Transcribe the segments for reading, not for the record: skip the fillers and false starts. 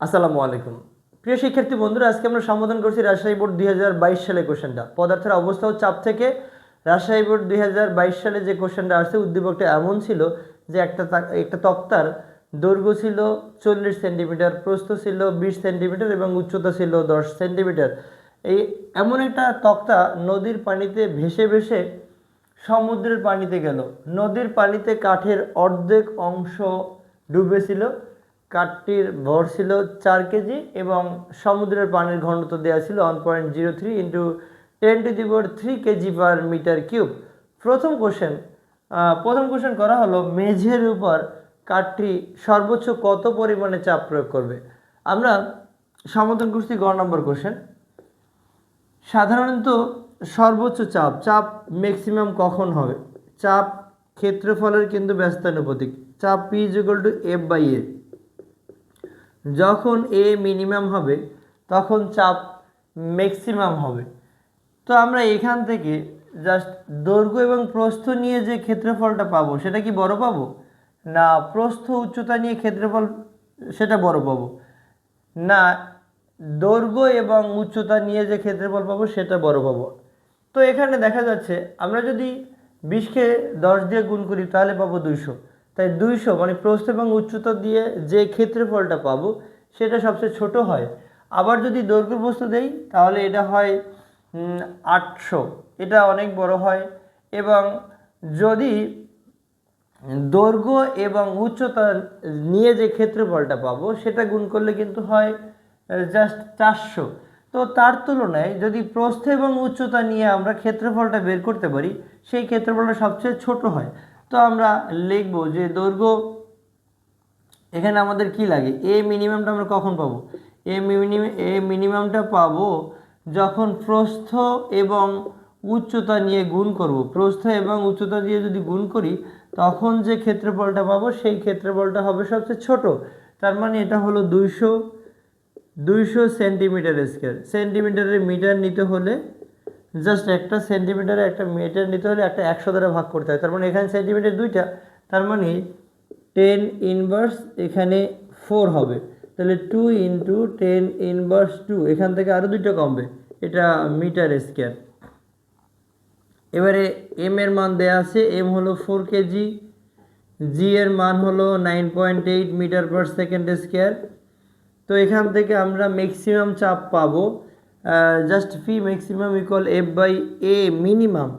আসসালামু আলাইকুম প্রিয় শিক্ষার্থী বন্ধুরা, আজকে আমরা সমাধান করছি রাজশাহী বোর্ড 2022 সালে কোশ্চেনটা। পদার্থের অবস্থা ও চাপ থেকে রাজশাহী বোর্ড 2022 সালে যে কোশ্চেনটা আসছে, উদ্দীপকটা এমন ছিল যে একটা তক্তার দৈর্ঘ্য ছিল 40 সেন্টিমিটার, প্রস্থ ছিল 20 সেন্টিমিটার এবং উচ্চতা ছিল 10 সেন্টিমিটার। এই এমন একটা তক্তা নদীর পানিতে ভেসে ভেসে সমুদ্রের পানিতে গেল। নদীর পানিতে কাঠের অর্ধেক অংশ ডুবেছিল। কাঠটির ভর ছিল 4 কেজি এবং সমুদ্রের পানির ঘনত্ব দেওয়া ছিল 1.03 into 10⁻³ kg per metre cube. প্রথম কোশ্চেন করা হলো, মেঝের উপর কাঠটি সর্বোচ্চ কত পরিমাণে চাপ প্রয়োগ করবে। আমরা সমাধান করছি গ নম্বর কোশ্চেন। সাধারণত সর্বোচ্চ চাপ ম্যাক্সিমাম কখন হবে? চাপ ক্ষেত্রফলের কিন্তু ব্যস্তানুপাতিক। চাপ P = F/A। যখন এ মিনিমাম হবে তখন চাপ ম্যাক্সিমাম হবে। তো আমরা এখান থেকে জাস্ট দৈর্ঘ্য এবং প্রস্থ নিয়ে যে ক্ষেত্রফলটা পাবো সেটা কি বড় পাবো, না প্রস্থ উচ্চতা নিয়ে ক্ষেত্রফল সেটা বড় পাবো, না দৈর্ঘ্য এবং উচ্চতা নিয়ে যে ক্ষেত্রফল পাবো সেটা বড় পাবো? তো এখানে দেখা যাচ্ছে আমরা যদি 20কে 10 দিয়ে গুণ করি তাহলে পাবো 200। তাই 200 মানে প্রস্থ এবং উচ্চতা দিয়ে যে ক্ষেত্রফলটা পাবো সেটা সবচেয়ে ছোট হয়। আবার যদি দৈর্ঘ্য প্রস্থ দেই তাহলে এটা হয় 800, এটা অনেক বড় হয়। এবং যদি দৈর্ঘ্য এবং উচ্চতা নিয়ে যে ক্ষেত্রফলটা পাবো সেটা গুণ করলে কিন্তু হয় জাস্ট 400। তো তার তুলনায় যদি প্রস্থ এবং উচ্চতা নিয়ে আমরা ক্ষেত্রফলটা বের করতে পারি, সেই ক্ষেত্রফলটা সবচেয়ে ছোট হয়। তো আমরা লিখব যে দৈর্ঘ্য, এখানে আমাদের কি লাগে, এ মিনিমামটা আমরা কখন পাবো? এ মিনিমামটা পাবো যখন প্রস্থ এবং উচ্চতা নিয়ে গুণ করব। প্রস্থ এবং উচ্চতা দিয়ে যদি গুণ করি তখন যে ক্ষেত্রফলটা পাবো সেই ক্ষেত্রফলটা হবে সবচেয়ে ছোট। তার মানে এটা হলো 200 সেন্টিমিটার স্কোয়ার। সেন্টিমিটারের মিটার নিতে হলে জাস্ট একটা সেন্টিমিটারে একটা মিটার নিতে হলে একটা 100 দ্বারা ভাগ করতে হয়। তার মানে এখানে সেন্টিমিটার 2টা, তার মানে 10⁻, এখানে 4 হবে। তাহলে 2 × 10⁻², এখান থেকে আরও 2টা কমবে, এটা মিটার স্কোয়ার। এবারে এম এর মান দেয়া আছে, এম হলো 4 কেজি, জি এর মান হলো 9.8 মিটার পার সেকেন্ড স্কোয়ার। তো এখান থেকে আমরা ম্যাক্সিমাম চাপ পাবো just P maximum equal F/A minimum.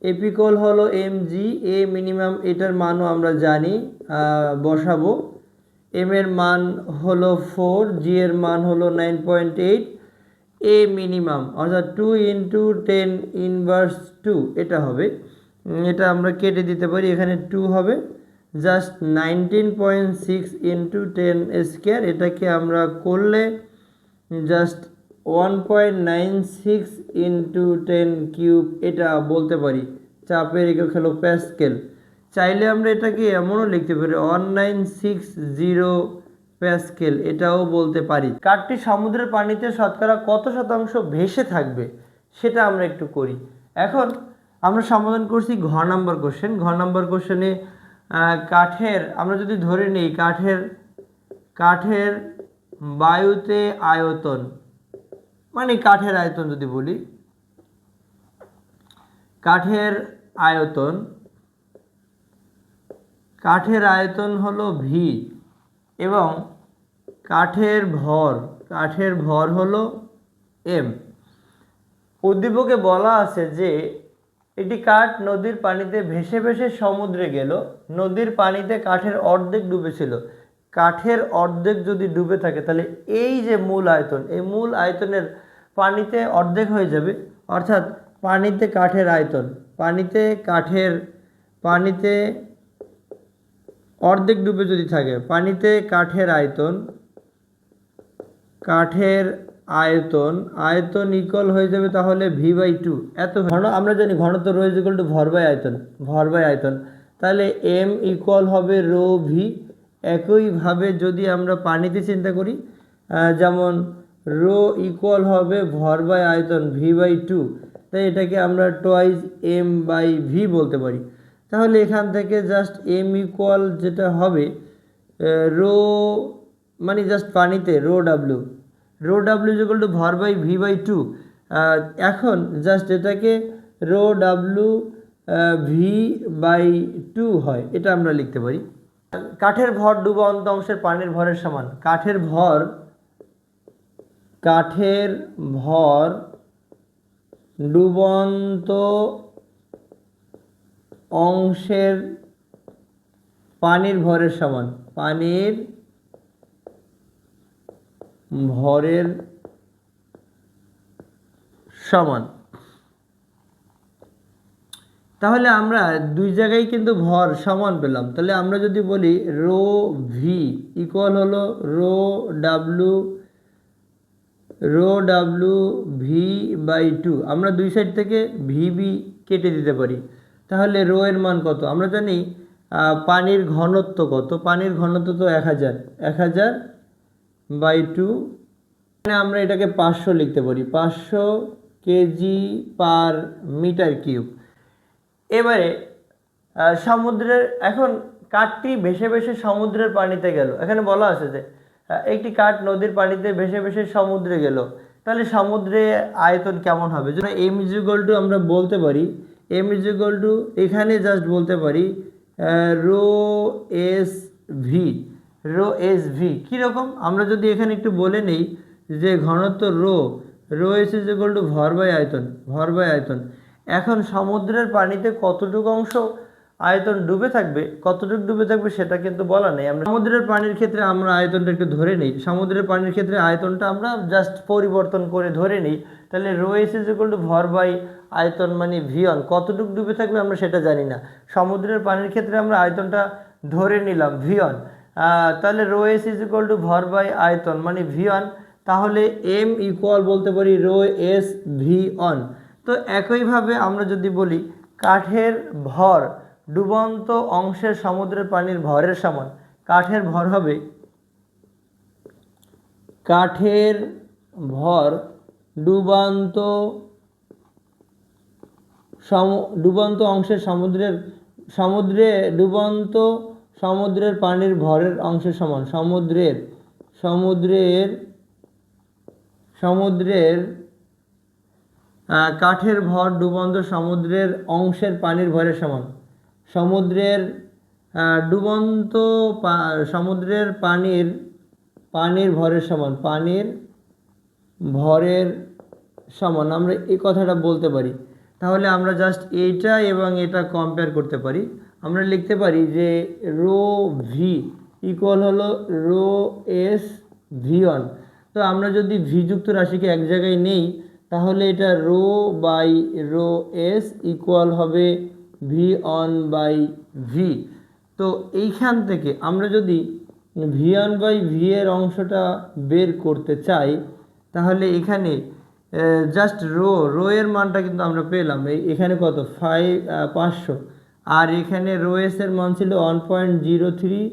F equal হলো mg, এ মিনিমাম এটার মানও আমরা জানি, বসাবো। এম এর মান হলো 4, জি এর মান হলো 9.8, এ মিনিমাম অর্থাৎ 2 × 10⁻², এটা হবে। এটা আমরা কেটে দিতে পারি, এখানে 2 হবে, জাস্ট 19.6 × 10², এটাকে আমরা করলে জাস্ট 1.96 × 10³ এটা বলতে পারি। চাপের একক হলো প্যাসকেল। চাইলে আমরা এটাকে এমনও লিখতে পারি 1960 প্যাসকেল, এটাও বলতে পারি। কাঠটি সমুদ্রের পানিতে শতকরা কত শতাংশ ভেসে থাকবে সেটা আমরা একটু করি। এখন আমরা সমাধান করছি ঘ নাম্বার কোশ্চেন। ঘ নাম্বার কোশ্চেনে কাঠের, আমরা যদি ধরে নিই কাঠের বায়ুতে আয়তন, মানে কাঠের আয়তন যদি বলি, কাঠের আয়তন হলো ভি এবং কাঠের ভর হলো এম। উদ্দীপকে বলা আছে যে একটি কাঠ নদীর পানিতে ভেসে ভেসে সমুদ্রে গেল। নদীর পানিতে কাঠের অর্ধেক ডুবেছিল। কাঠের অর্ধেক যদি ডুবে থাকে তাহলে এই যে মূল আয়তন, এই মূল আয়তনের পানিতে অর্ধেক হয়ে যাবে। অর্থাৎ পানিতে অর্ধেক ডুবে যদি থাকে, পানিতে কাঠের আয়তন ইকুয়াল হয়ে যাবে তাহলে v/2। এত আমরা জানি ঘনত্ব রো ইকুয়াল টু ভর বাই আয়তন, তাহলে m ইকুয়াল হবে ρv। একইভাবে যদি আমরা পানিতে চিন্তা করি, যেমন রো ইকুয়াল হবে ভর বাই আয়তন v/2, তাই এটাকে আমরা টুয়াইস m/v বলতে পারি। তাহলে এখান থেকে জাস্ট m ইকুয়াল যেটা হবে রো মানে জাস্ট পানিতে rho W is equal to ভর বাই ভি বাই টু। এখন জাস্ট এটাকে rho W V by two হয়, এটা আমরা লিখতে পারি। কাঠের ভর ডুবন্ত অংশের পানির ভরের সমান। কাঠের ভর ডুবন্ত অংশের পানির ভরের সমান। পানির ভরের সমান। তাহলে আমরা দুই জায়গায় কিন্তু ভর সমান পেলাম। তাহলে আমরা যদি বলি রো ভি ইকুয়াল হলো rho W V by two. আমরা দুই সাইড থেকে ভি কেটে দিতে পারি। তাহলে রো এর মান কত? আমরা জানি পানির ঘনত্ব কত। পানির ঘনত্ব তো 1000 বাই টু। আমরা এটাকে 500 লিখতে পারি, 500 কেজি পার মিটার কিউব। এবারে সমুদ্রের, এখন কাঠটি ভেসে ভেসে সমুদ্রের পানিতে গেল। এখানে বলা আছে যে একটি কাঠ নদীর পানিতে ভেসে ভেসে সমুদ্রে গেল, তাহলে সমুদ্রে আয়তন কেমন হবে? যেন এম ইজ ইকুয়াল টু আমরা বলতে পারি, এম ইজ ইকুয়াল টু এখানে জাস্ট বলতে পারি রো এস ভি। কীরকম? আমরা যদি এখানে একটু বলে নিই যে ঘনত্ব rho S is equal to ভর বাই আয়তন। এখন সমুদ্রের পানিতে কতটুকু অংশ আয়তন ডুবে থাকবে, সেটা কিন্তু বলা নেই। আমরা সমুদ্রের পানির ক্ষেত্রে আমরা আয়তনটা একটু ধরে নিই। সমুদ্রের পানির ক্ষেত্রে আয়তনটা আমরা জাস্ট পরিবর্তন করে ধরে নিই। তাহলে rho S is equal to ভর বাই আয়তন মানে ভি অন। কতটুকু ডুবে থাকবে আমরা সেটা জানি না। সমুদ্রের পানির ক্ষেত্রে আমরা আয়তনটা ধরে নিলাম ভি অন। তাহলে rho S is equal to ভর বাই আয়তন মানে ভি অন। তাহলে এম ইকুয়াল বলতে পারি রো এস ভি অন। তো একইভাবে আমরা যদি বলি কাঠের ভর ডুবন্ত অংশের সমুদ্রের পানির ভরের সমান। কাঠের ভর হবে, কাঠের ভর ডুবন্ত অংশের সমুদ্রের পানির ভরের অংশের সমান। সমুদ্রের কাঠের ভর ডুবন্ত সমুদ্রের অংশের পানির ভরের সমান। সমুদ্রের পানির ভরের সমান আমরা এই কথাটা বলতে পারি। তাহলে আমরা জাস্ট এইটা এবং এটা কম্পেয়ার করতে পারি। আমরা লিখতে পারি যে রো ভি ইকুয়াল হলো রো এস ভি অন। তো আমরা যদি ভি যুক্ত রাশিকে এক জায়গায় নেই, তাহলে এটা rho by rho S equal হবে ভি অন বাই ভি। তো এইখান থেকে আমরা যদি ভি অন বাই ভি এর অংশটা বের করতে চাই, তাহলে এখানে জাস্ট রো এর মানটা কিন্তু আমরা পেলাম। এখানে কত 500, আর এখানে রো এস এর মান ছিল 1.03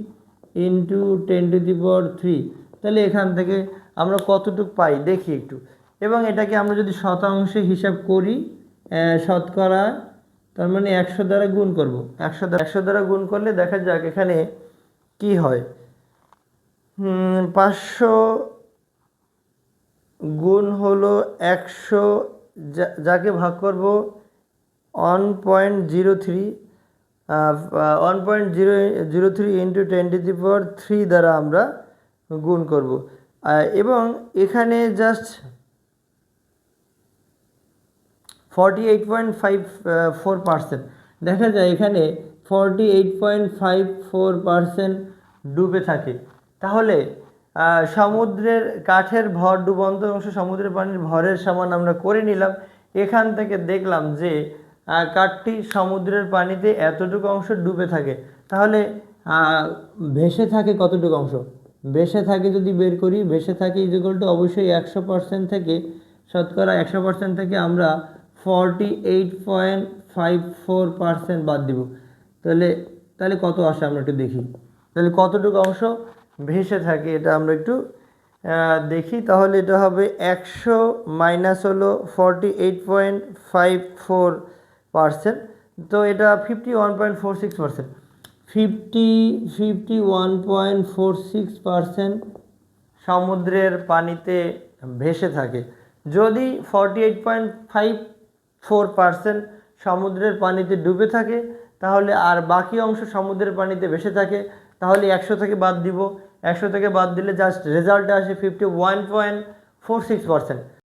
ইন্টু 10⁻³ তাহলে এখান থেকে আমরা কতটুকু পাই দেখি একটু। এবং এটাকে আমরা যদি শতাংশে হিসাব করি, শতকরা, তার মানে 100 দ্বারা গুণ করব। 100 দ্বারা গুণ করলে দেখা যাক এখানে কি হয়। 500 গুণ হলো 100, যাকে ভাগ করব 1.03 ইন্টু 10⁻³ দ্বারা আমরা গুণ করব। এবং এখানে জাস্ট 48.54% দেখা যায়, এখানে 48.54% ডুবে থাকে। তাহলে সমুদ্রের কাঠের ভর ডুবন্ত অংশ সমুদ্রের পানির ভরের সমান আমরা করে নিলাম। এখান থেকে দেখলাম যে কাঠটি সমুদ্রের পানিতে এতটুকু অংশ ডুবে থাকে। তাহলে ভেসে থাকে কতটুকু অংশ? ভেসে থাকে যদি বের করি, ভেসে থাকে ইকুয়াল টু অবশ্যই 100% থেকে, শতকরা 100% থেকে আমরা 48.54% বাদ দিব। তাহলে কত আসে আমরা একটু দেখি। তাহলে কতটুকু অংশ ভেসে থাকে এটা আমরা একটু দেখি। তাহলে এটা হবে 100 মাইনাস হলো 48.54%, তো এটা 51.46%। 51.46% সমুদ্রের পানিতে ভেসে থাকে। যদি 48.54% সমুদ্রের পানিতে ডুবে থাকে, তাহলে আর বাকি অংশ সমুদ্রের পানিতে ভেসে থাকে, তাহলে 100 থেকে বাদ দিব। 100 থেকে বাদ দিলে জাস্ট রেজাল্টে আসে 51.46%।